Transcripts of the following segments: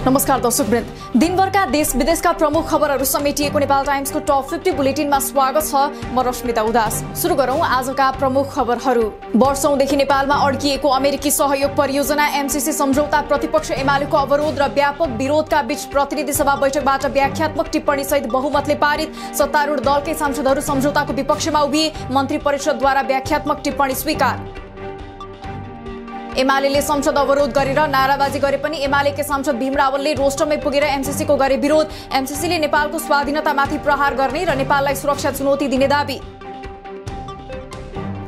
नमस्कार दर्शकवृन्द, दिनभरका देश विदेशका प्रमुख खबरहरू समेटिएको नेपाल टाइम्सको टप 50 बुलेटिनमा स्वागत छ। म रश्मिता उदास। सुरु गरौं आजका प्रमुख खबरहरू। वर्षौंदेखि नेपालमा अड्किएको अमेरिकी सहयोग परियोजना एमसीसी सम्झौता प्रतिपक्ष एमालेको अवरोध र व्यापक विरोधका बीच प्रतिनिधि सभा बैठकबाट व्याख्यात्मक टिप्पणी सहित बहुमतले पारित। सत्तारूढ दलकै सांसदहरू सम्झौताको विपक्षमा उभिए। मन्त्री परिषदद्वारा व्याख्यात्मक टिप्पणी स्वीकार। एमालेले संसद अवरोध गरेर नाराबाजी गरे पनि एमालेका सांसद भीम रावलले रोस्टरमै पुगेर एमसीसीको गरे विरोध। एमसीसीले नेपालको स्वाधीनतामाथि प्रहार गर्ने र नेपाललाई सुरक्षा चुनौती दिने दाबी।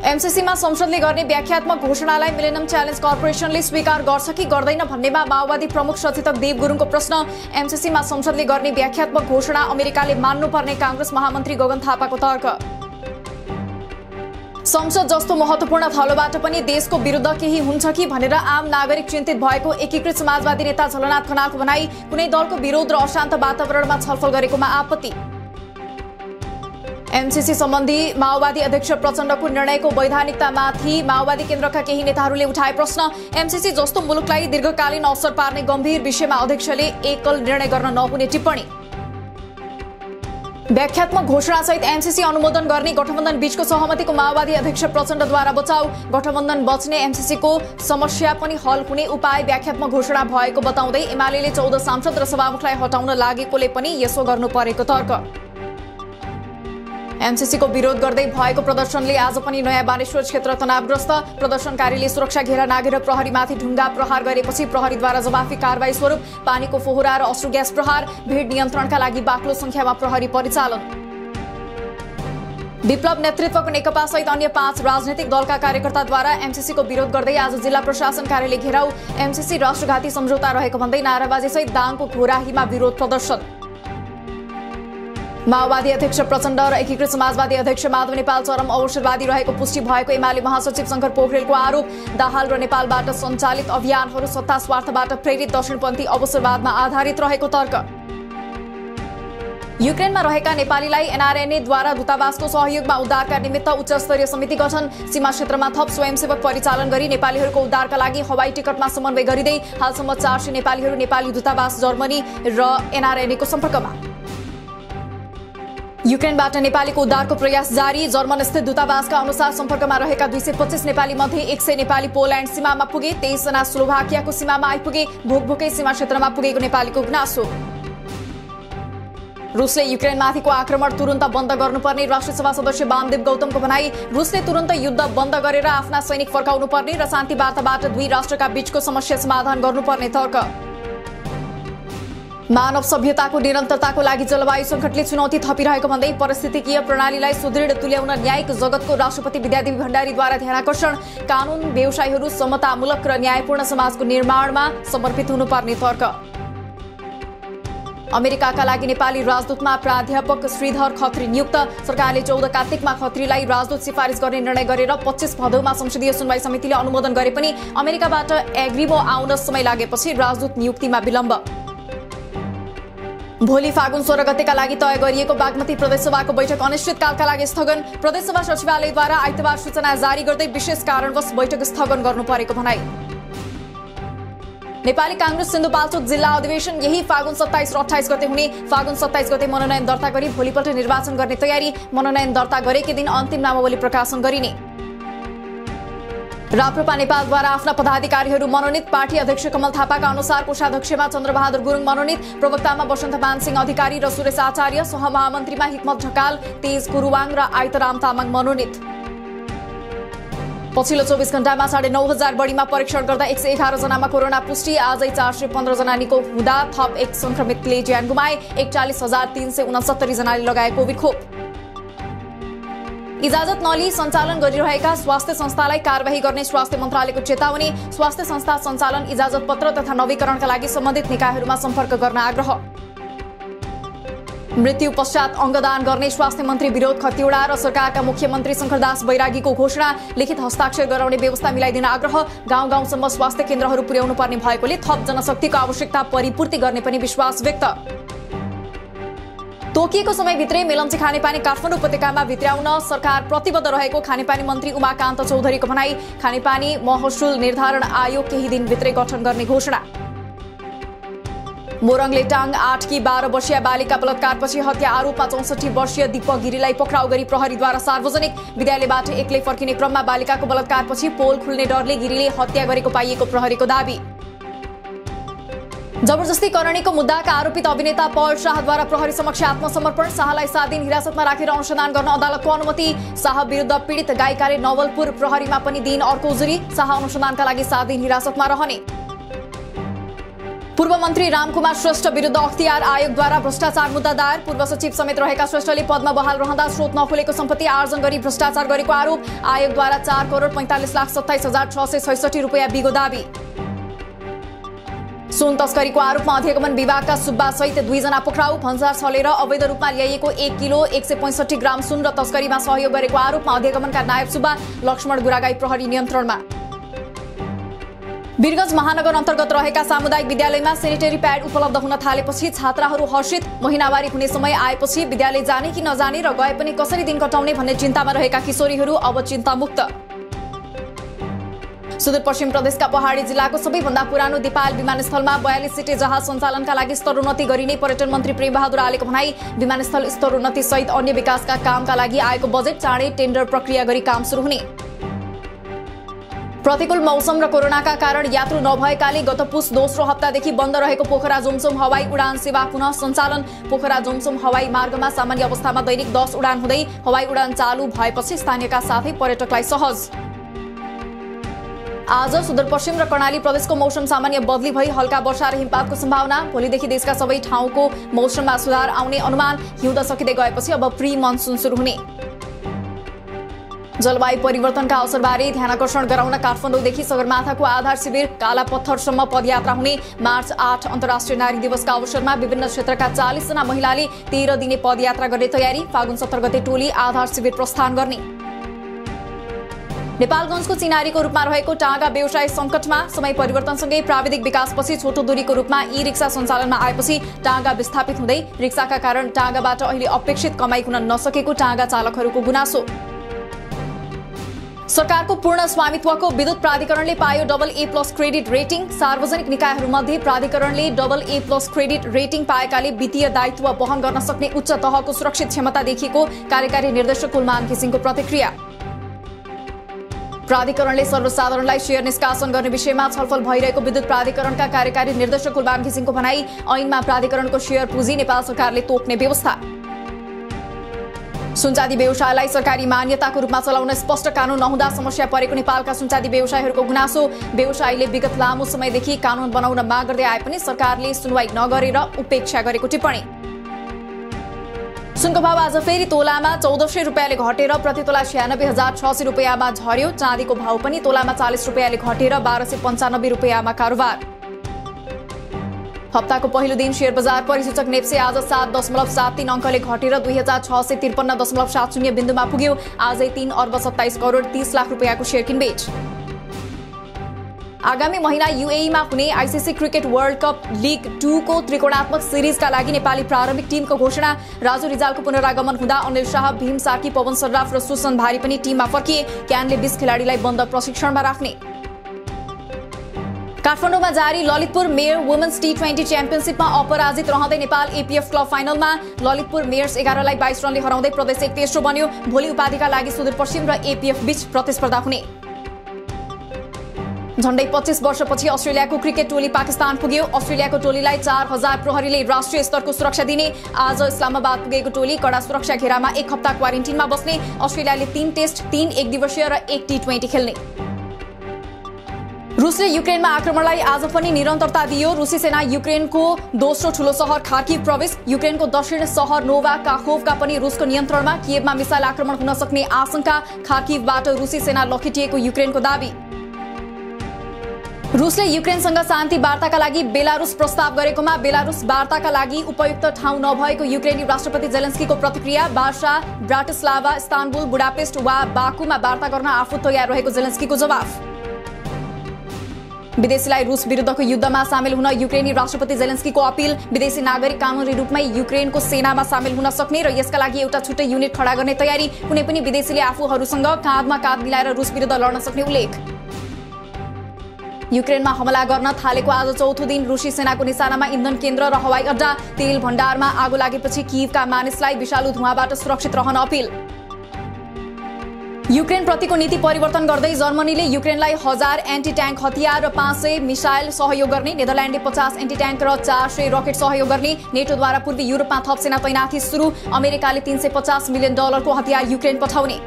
एमसीसीमा संसदले गर्ने व्याख्यात्मक घोषणालाई मिलेनियम च्यालेन्ज कर्पोरेसनले स्वीकार गर्छ कि गर्दैन भन्नेमा माओवादी प्रमुख सचेतक देव गुरुङको प्रश्न। एमसीसीमा संसदले गर्ने व्याख्यात्मक घोषणा अमेरिकाले मान्नुपर्ने कांग्रेस महामन्त्री गगन थापाको तर्क। संसद जस्तो महत्वपूर्ण थलोबाट पनि देशको विरुद्ध केही हुन्छ कि भनेर आम नागरिक चिन्तित भएको एकीकृत समाजवादी नेता झलनाथ खनालको भनाई। कुनै दलको विरोध र अशान्त वातावरणमा छलफल गरेकोमा आपत्ति। एमसीसी सम्बन्धी माओवादी अध्यक्ष प्रचण्डको निर्णयको वैधानिकतामाथि माओवादी केन्द्रका केही नेताहरूले उठाए प्रश्न। एमसीसी जस्तो मुलुकलाई दीर्घकालीन असर पार्ने गम्भीर विषयमा अध्यक्षले एकल निर्णय गर्न नहुने टिप्पणी। व्याख्यात्मक घोषणासहित एमसीसी अनुमोदन गर्ने गठबन्धन बीचको सहमतिको माओवादी अध्यक्ष प्रचण्डद्वारा बचाउ। गठबन्धन बच्ने एमसीसीको समस्या पनि हल हुने उपाय व्याख्यात्मक घोषणा भएको बताउँदै एमालेले 14 सांसद र सभामुखलाई हटाउन लागेकोले पनि यसो गर्नु परेको तर्क। एमसीसीको विरोध गर्दै भएको प्रदर्शनले आज पनि नयाँ बानेश्वर क्षेत्र तनावग्रस्त। प्रदर्शनकारीले सुरक्षा घेरा नागेर प्रहरीमाथि ढुङ्गा प्रहार गरेपछि प्रहरीद्वारा जवाफी कारबाही स्वरूप पानीको फोहरा र अश्रु ग्यास प्रहार। भीड नियन्त्रणका लागि बाक्लो संख्यामा प्रहरी परिचालन। विप्लव नेतृत्वको नेकपा सहित अन्य 5 राजनैतिक दलका कार्यकर्ताद्वारा एमसीसीको विरोध गर्दै आज जिल्ला प्रशासन कार्यालय घेराउ। एमसीसी राष्ट्रघाती सम्झौता रहेको भन्दै नाराबाजी सहित दाङको घोराहीमा विरोध प्रदर्शन। माओवादी अध्यक्ष प्रचण्ड र एकीकृत समाजवादी अध्यक्ष माधव नेपाल चरम अवसरवादी रहेको पुष्टि भएको एमाले महासचिव शंकर पोखरेलको आरोप। दाहाल र नेपालबाट सञ्चालित अभियानहरू सत्ता स्वार्थबाट प्रेरित दक्षिणपन्थी अवसरवादमा आधारित रहेको तर्क। युक्रेनमा रहेका नेपालीलाई एनआरएनएद्वारा दूतावासको सहयोगमा उद्धारका निमित्त उच्चस्तरीय समिति गठन। सीमा क्षेत्रमा थप स्वयंसेवक परिचालन गरी नेपालीहरूको उद्धारका लागि हवाई टिकटमा समन्वय गरिँदै हालसम्म 400 नेपालीहरू नेपाली दूतावास जर्मनी र एनआरएनएको सम्पर्कमा। युक्रेनबाट नेपालीको उद्धारको प्रयास जारी। जर्मन स्थित दूतावासका अनुसार सम्पर्कमा रहेका 225 नेपाली मध्ये 100 नेपाली पोल्याण्ड सीमामा पुगे। 23 जना स्लोभाकियाको सीमामा आइपुगे। भोकभोकै सीमा क्षेत्रमा पुगेको नेपालीको गुनासो। रुसले युक्रेनमाथिको आक्रमण तुरुन्त बन्द गर्नुपर्ने राष्ट्रिय सभा सदस्य वामदेव गौतमको भनाई। रुसले तुरुन्त युद्ध बन्द गरेर आफ्ना सैनिक फर्काउनुपर्ने र शान्ति वार्ताबाट दुई राष्ट्रका बीचको समस्या समाधान गर्नुपर्ने तर्क। मानव सभ्यताको निरन्तरताको लागि जलवायु संकटले चुनौती थपिरहेको भन्दै परिस्थितिकीय प्रणालीलाई सुदृढ तुल्याउन न्यायिक जगतको राष्ट्रपति विद्यादेवी भण्डारीद्वारा ध्यानाकर्षण। कानून व्यवसायीहरू समतामूलक र न्यायपूर्ण समाजको निर्माणमा समर्पित हुनुपर्ने तर्क। अमेरिकाका लागि नेपाली राजदूतमा प्राध्यापक श्रीधर खत्री नियुक्त। सरकारले 14 कार्तिकमा खत्रीलाई राजदूत सिफारिस गर्ने निर्णय गरेर 25 भदौमा संसदीय सुनवाई समितिले अनुमोदन गरे पनि अमेरिकाबाट एग्रिमो आउन समय लागेपछि राजदूत नियुक्तिमा विलम्ब। भोलि फागुन 16 गतेका लागि तय गरिएको बागमती प्रदेशसभाको बैठक अनिश्चितकालका लागि स्थगन। प्रदेशसभा सचिवालयद्वारा आइतबार सूचना जारी गर्दै विशेष कारणवश बैठक स्थगन गर्नु परेको भनाई। नेपाली कांग्रेस सिन्धुपाल्चोक जिल्ला अधिवेशन यही फागुन 27 र 28 गते हुने। फागुन 27 गते मनोनयन दर्ता गरी भोलिपल्ट निर्वाचन गर्ने तयारी। मनोनयन दर्ता गरेकै दिन अन्तिम नामावली प्रकाशन गरिने। राप्रपा नेपालद्वारा आफ्ना पदाधिकारीहरू मनोनित। पार्टी अध्यक्ष कमल थापाका अनुसार कोषाध्यक्षमा चन्द्रबहादुर गुरुङ मनोनित। प्रवक्तामा वसन्त मानसिंह अधिकारी र सुरेश आचार्य। सहमहामन्त्रीमा हिक्मत ढकाल, तेज गुरुवाङ र आइतराम तामाङ मनोनित। पछिल्लो 24 घण्टामा 9,500 बढीमा परीक्षण गर्दा 111 जनामा कोरोना पुष्टि। आजै 415 जना निको हुँदा थप एक संक्रमितले ज्यान गुमाए। 41,369 जनाले लगाए कोभिड खोप। इजाजत नलिई सञ्चालन गरिरहेका स्वास्थ्य संस्थालाई कारबाही गर्ने स्वास्थ्य मन्त्रालयको चेतावनी। स्वास्थ्य संस्था सञ्चालन इजाजत पत्र तथा नवीकरणका लागि सम्बन्धित निकायहरूमा सम्पर्क गर्न आग्रह। मृत्यु पश्चात अंगदान गर्ने स्वास्थ्य मन्त्री विनोद खतिवडा र सरकारका मुख्यमन्त्री शंकरदास बैरागीको घोषणा। लिखित हस्ताक्षर गराउने व्यवस्था मिलाइदिन आग्रह। गाउँ गाउँसम्म स्वास्थ्य केन्द्रहरू पुर्याउनु पर्ने भएकोले थप जनशक्तिको आवश्यकता परिपूर्ति गर्ने पनि विश्वास व्यक्त। तोकिएको समयभित्रै मेलम्ची खानेपानी काठमाडौँ उपत्यकामा भित्र्याउन सरकार प्रतिबद्ध रहेको खानेपानी मन्त्री उमाकान्त चौधरीको भनाई। खानेपानी महसुल निर्धारण आयोग केही दिनभित्रै गठन गर्ने घोषणा। मोरङले टाङ 8 की 12 वर्षीय बालिका बलात्कारपछि हत्या आरोपमा 64 वर्षीय दीपक गिरीलाई पक्राउ गरी प्रहरीद्वारा सार्वजनिक। विद्यालयबाट एक्लै फर्किने क्रममा बालिकाको बलात्कारपछि पोल खुल्ने डरले गिरीले हत्या गरेको पाइएको प्रहरीको दाबी। जबरजस्ती करणीको मुद्दाका आरोपित अभिनेता पल शाहद्वारा प्रहरी समक्ष आत्मसमर्पण। शाहलाई 7 दिन हिरासतमा राखेर अनुसन्धान गर्न अदालतको अनुमति। शाह विरुद्ध पीडित गायिकाले नवलपुर प्रहरीमा पनि दिइन् अर्को उजुरी। शाह अनुसन्धानका लागि 7 दिन हिरासतमा रहने। पूर्व मन्त्री रामकुमार श्रेष्ठ विरुद्ध अख्तियार आयोगद्वारा भ्रष्टाचार मुद्दा दायर। पूर्व सचिव समेत रहेका श्रेष्ठले पदमा बहाल रहँदा स्रोत नखोलेको सम्पत्ति आर्जन गरी भ्रष्टाचार गरेको आरोप। आयोगद्वारा 4,45,27,666 रुपियाँ बिगो दाबी। सुन तस्करीको आरोपमा अधिगमन विभागका सुब्बा सहित 2 जना पक्राउ। भन्सार छलेर अवैध रूपमा ल्याइएको 1 किलो 165 ग्राम सुन र तस्करीमा सहयोग गरेको आरोपमा अधिगमनका नायब सुब्बा लक्ष्मण गुरागाई प्रहरी नियन्त्रणमा। वीरगञ्ज महानगर अन्तर्गत रहेका सामुदायिक विद्यालयमा सेनिटरी प्याड उपलब्ध हुन थालेपछि छात्राहरू हर्षित। महिनावारी हुने समय आएपछि विद्यालय जाने कि नजाने र गए पनि कसरी दिन कटाउने भन्ने चिन्तामा रहेका किशोरीहरू अब चिन्तामुक्त। सुदूरपश्चिम प्रदेशका पहाडी जिल्लाको सबैभन्दा पुरानो दिपाल विमानस्थलमा 42 सिटे जहाज सञ्चालनका लागि स्तरोन्नति गरिने पर्यटन मन्त्री प्रेमबहादुर आलेको भनाई। विमानस्थल स्तरोन्नति सहित अन्य विकासका कामका लागि आएको बजेट चाँडै टेन्डर प्रक्रिया गरी काम सुरु हुने। प्रतिकूल मौसम र कोरोनाका कारण यात्रु नभएकाले गत पुस दोस्रो हप्तादेखि बन्द रहेको पोखरा जुमसुम हवाई उडान सेवा पुनः सञ्चालन। पोखरा जुमसुम हवाई मार्गमा सामान्य अवस्थामा दैनिक 10 उडान हुँदै हवाई उडान चालू भएपछि स्थानीयका साथै पर्यटकलाई सहज। आज सुदूरपश्चिम र कर्णाली प्रदेशको मौसम सामान्य बदली भई हल्का वर्षा र हिमपातको सम्भावना। भोलिदेखि देशका सबै ठाउँको मौसममा सुधार आउने अनुमान। हिउँद सकिँदै गएपछि अब प्री मनसुन सुरु हुने। जलवायु परिवर्तनका अवसरबारे ध्यानकर्षण गराउन काठमाडौँदेखि सगरमाथाको आधार शिविर काला पत्थरसम्म पदयात्रा हुने। मार्च 8 अन्तर्राष्ट्रिय नारी दिवसका अवसरमा विभिन्न क्षेत्रका 40 जना महिलाले 13 दिने पदयात्रा गर्ने तयारी। फागुन 17 गते टोली आधार शिविर प्रस्थान गर्ने। नेपालगञ्जको चिनारीको रूपमा रहेको टाँगा व्यवसाय संकटमा। समय परिवर्तनसँगै प्राविधिक विकासपछि छोटो दूरीको रूपमा ई रिक्सा सञ्चालनमा आएपछि टाँगा विस्थापित हुँदै रिक्साका कारण टाँगाबाट अहिले अपेक्षित कमाई हुन नसकेको टाँगा चालकहरूको गुनासो। सरकारको पूर्ण स्वामित्वको विद्युत प्राधिकरणले पायो AA+ क्रेडिट रेटिङ। सार्वजनिक निकायहरूमध्ये प्राधिकरणले AA+ क्रेडिट रेटिङ पाएकाले वित्तीय दायित्व वहन गर्न सक्ने उच्च तहको सुरक्षित क्षमता देखिएको कार्यकारी निर्देशक कुलमान घिसिङको प्रतिक्रिया। प्राधिकरणले सर्वसाधारणलाई शेयर निष्कासन गर्ने विषयमा छलफल भइरहेको विद्युत प्राधिकरणका कार्यकारी निर्देशक कुलमान घिसिङको भनाई। ऐनमा प्राधिकरणको शेयर पुँजी नेपाल सरकारले तोक्ने व्यवस्था। सुनचाँदी व्यवसायलाई सरकारी मान्यताको रूपमा चलाउन स्पष्ट कानून नहुँदा समस्या परेको नेपालका सुनचाँदी व्यवसायीहरूको गुनासो। व्यवसायीले विगत लामो समयदेखि कानून बनाउन माग गर्दै आए पनि सरकारले सुनवाई नगरेर उपेक्षा गरेको टिप्पणी। सुनको भाव आज फेरि तोलामा 1400 रुपियाँले घटेर प्रति तोला 96,600 रुपियाँमा झर्यो। चाँदीको भाव पनि तोलामा 40 रुपियाँले घटेर 1295 रुपियाँमा कारोबार। हप्ताको पहिलो दिन शेयर बजार परिसूचक नेप्से आज 7.73 अङ्कले घटेर 2653.70 बिन्दुमा पुग्यो। आजै 3 अर्ब 27 करोड 30 लाख रुपियाँको शेयर किनबेच। आगामी महिना युएईमा हुने ICC cricket world cup league 2 को त्रिकोणात्मक सिरिजका लागि नेपाली प्रारम्भिक टिमको घोषणा। राजु रिजालको पुनरागमन हुँदा अनिल शाह, भीम सार्की, पवन सर्राफ र सुसन भारी पनि टिममा फर्किए। क्यानले 20 खेलाडीलाई बन्द प्रशिक्षणमा राख्ने। काठमाडौँमा जारी ललितपुर मेयर वुमेन्स T20 च्याम्पियनशिपमा अपराजित रहँदै नेपाल एपीएफ क्लब फाइनलमा। ललितपुर मेयर्स 11 लाई 22 रनले हराउँदै प्रदेश 1 तेस्रो बन्यो। भोलि उपाधिका लागि सुदूरपश्चिम र एपीएफ बीच प्रतिस्पर्धा हुने। झण्डै 25 वर्षपछि अस्ट्रेलियाको क्रिकेट टोली पाकिस्तान पुग्यो। अस्ट्रेलियाको टोलीलाई 4000 प्रहरीले राष्ट्रिय स्तरको सुरक्षा दिने। आज इस्लामाबाद पुगेको टोली कडा सुरक्षा घेरामा 1 हप्ता क्वारेन्टिनमा बस्ने। अस्ट्रेलियाले 3 टेस्ट, 3 एकदिवसीय र 1 T20 खेल्ने। रुसले युक्रेनमा आक्रमणलाई आज पनि निरन्तरता दियो। रुसी सेना युक्रेनको दोस्रो ठूलो शहर खार्किभ प्रवेश। युक्रेनको दक्षिण शहर नोभा काखोभका पनि रुसको नियन्त्रणमा। कियेभमा मिसाइल आक्रमण हुन सक्ने आशंका। खार्किभबाट रुसी सेना लखेटिएको युक्रेनको दाबी। रुसले युक्रेनसँग शान्ति वार्ताका लागि बेलारुस प्रस्ताव गरेकोमा बेलारुस वार्ताका लागि उपयुक्त ठाउँ नभएको युक्रेनी राष्ट्रपति जेलेन्स्कीको प्रतिक्रिया। वार्सा, ब्राटिस्लावा, इस्तानबुल, बुडापेस्ट वा बाकुमा वार्ता गर्न आफू तयार रहेको जेलेन्स्कीको जवाफ। विदेशीलाई रुस विरुद्धको युद्धमा सामेल हुन युक्रेनी राष्ट्रपति जेलेन्स्कीको अपील। विदेशी नागरिक कानूनी रूपमै युक्रेनको सेनामा सामेल हुन सक्ने र यसका लागि एउटा छुट्टै युनिट खडा गर्ने तयारी। कुनै पनि विदेशीले आफूहरूसँग काँधमा काँध मिलाएर रुस विरुद्ध लड्न सक्ने उल्लेख। युक्रेनमा हमला गर्न थालेको आज चौथो दिन रुसी सेनाको निशानामा इन्धन केन्द्र र हवाई अड्डा। तेल भण्डारमा आगो लागेपछि कियवका मानिसलाई विषालु धुवाँबाट सुरक्षित रहन अपील। युक्रेन प्रतिको नीति परिवर्तन गर्दै जर्मनीले युक्रेनलाई 1000 एन्टी ट्याङ्क हतियार र 500 मिसाइल सहयोग गर्ने। नेदरल्यान्डले 50 एन्टी ट्याङ्क र 400 रकेट सहयोग गर्ने। नेटोद्वारा पूर्वी युरोपमा थप सेना तैनाथी सुरु। अमेरिकाले $350 मिलियन को हतियार युक्रेन पठाउने।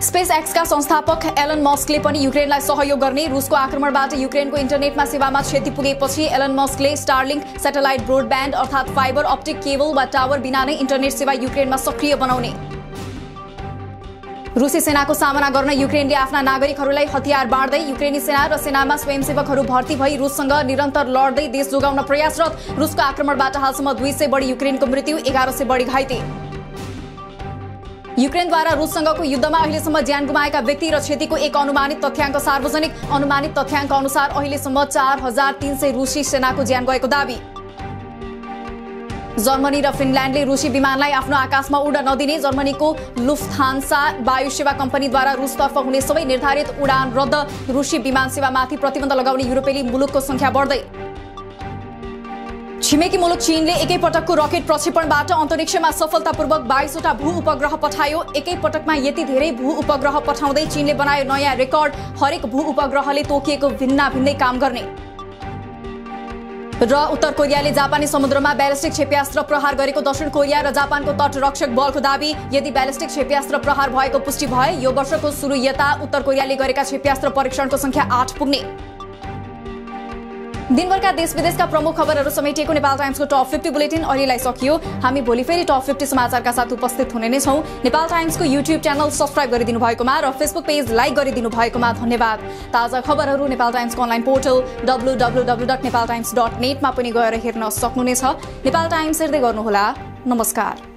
स्पेस एक्सका संस्थापक एलन मस्कले पनि युक्रेनलाई सहयोग गर्ने। रुसको आक्रमणबाट युक्रेनको इन्टरनेटमा सेवामा क्षति पुगेपछि एलन मस्कले स्टारलिङ्क सैटेलाइट ब्रोडब्यान्ड अर्थात् फाइबर अप्टिक केबल वा टावर बिना नै इन्टरनेट सेवा युक्रेनमा सक्रिय बनाउने। रुसी सेनाको सामना गर्न युक्रेनले आफ्ना नागरिकहरूलाई हतियार बाँड्दै। युक्रेनी सेना र सेनामा स्वयंसेवकहरू भर्ती भई रुससँग निरन्तर लड्दै देश जोगाउन प्रयासरत। रुसको आक्रमणबाट हालसम्म 200 बढी युक्रेनको मृत्यु, 1100 बढी घाइते। युक्रेनद्वारा रुससँगको युद्धमा अहिलेसम्म ज्यान गुमाएका व्यक्ति र क्षतिको एक अनुमानित तथ्याङ्क सार्वजनिक। अनुमानित तथ्याङ्क अनुसार अहिलेसम्म 4300 रुसी सेनाको ज्यान गएको दावी। जर्मनी र फिनल्यान्डले रुसी विमानलाई आफ्नो आकाशमा उड्न नदिने। जर्मनीको लुफ्थहान्सा वायुसेवा कम्पनीद्वारा रुसतर्फ हुने सबै निर्धारित उडान रद्द। रुसी विमान सेवामाथि प्रतिबन्ध लगाउने युरोपेली मुलुकको संख्या बढ्दै। छिमेकी मुलुक चीनले एकै पटकको रकेट प्रक्षेपणबाट अन्तरिक्षमा सफलतापूर्वक 22 वटा भू उपग्रह पठायो। एकै पटकमा यति धेरै भू उपग्रह पठाउँदै चीनले बनायो नयाँ रेकर्ड। हरेक भू उपग्रहले तोकिएको भिन्नै काम गर्ने। र उत्तर कोरियाले जापानी समुद्रमा ब्यालिस्टिक क्षेप्यास्त्र प्रहार गरेको। दक्षिण कोरिया र जापानको तटरक्षक बलको दावी। यदि ब्यालिस्टिक क्षेप्यास्त्र प्रहार भएको पुष्टि भए यो वर्षको सुरु यता उत्तर कोरियाले गरेका क्षेप्यास्त्र परीक्षणको संख्या 8 पुग्ने। दिनभरका देश विदेशका प्रमुख खबरहरू समेटिएको नेपाल टाइम्सको टप 50 बुलेटिन अहिलेलाई सकियो। हामी भोलि फेरि टप 50 समाचारका साथ उपस्थित हुने नै छौं। नेपाल टाइम्सको युट्युब च्यानल सब्स्क्राइब गरिदिनु भएकोमा र फेसबुक पेज लाइक गरिदिनु भएकोमा धन्यवाद। ताजा खबरहरू नेपाल टाइम्सको अनलाइन पोर्टल www.nepaltimes.net मा पनि गएर हेर्न सक्नुहुनेछ। नेपाल टाइम्स हेर्दै गर्नुहोला। नमस्कार।